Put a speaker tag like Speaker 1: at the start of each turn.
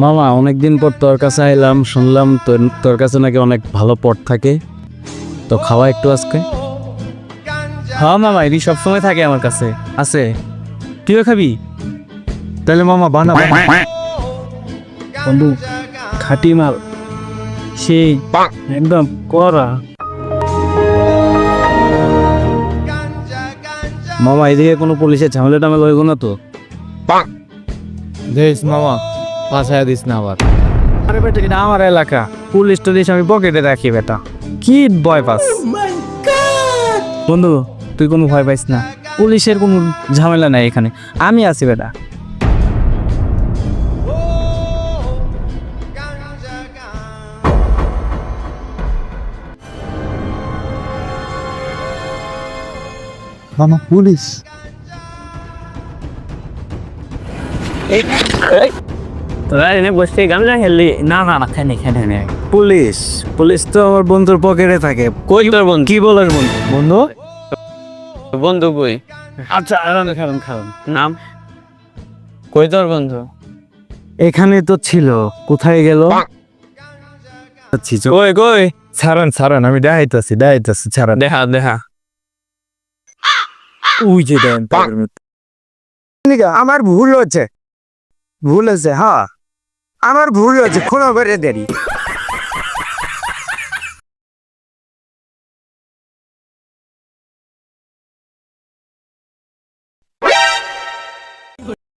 Speaker 1: মামা অনেকদিন পর তোর কাছে আইলাম, শুনলাম তোর কাছে নাকি অনেক ভালো পট থাকে, তো খাওয়া একটু আজকে।
Speaker 2: হ্যাঁ মামা, এটি সবসময় থাকে আমার কাছে আছে। তুইও খাবি?
Speaker 1: তাহলে মামা বানা
Speaker 2: বন্ধু, খাটি মাল, সেই একদম কড়া।
Speaker 1: মামা এদিকে কোনো পুলিশের ঝামেলা টামেলা হইব না তো?
Speaker 2: দেশ মামা, পাশায় দিস না আবার। আরে বেটা, এটা আমার এলাকা, পুলিশ টুলিশ আমি পকেটে রাখি বেটা, কি ভয় পাস? বন্ধু, তুই কোনো ভয় পাইস না, পুলিশের কোনো ঝামেলা নাই এখানে, আমি আছি বেটা।
Speaker 1: মামা পুলিশ?
Speaker 2: তোরা এনে বসে গামলা খেললি? না না না, খেনে খেনে নে।
Speaker 1: পুলিশ? পুলিশ তো আমার বন্ধুর পকেটে থাকে।
Speaker 2: কই তোর বন্ধু?
Speaker 1: কি বলার বন্ধু?
Speaker 2: বন্ধু বন্ধু কই?
Speaker 1: আচ্ছা খারান খারান।
Speaker 2: নাম কই তোর বন্ধু?
Speaker 1: এখানে তো ছিল, কোথায় গেল?
Speaker 2: কই কই?
Speaker 1: ছাড়ান ছাড়ান, আমি দেখাইতাছি ছাড়ান।
Speaker 2: দেখা দেখা।
Speaker 1: ওই যে দেন আমার ভুল হচ্ছে, হ্যাঁ আমার ভুল হচ্ছে, ক্ষমা করে দেরি।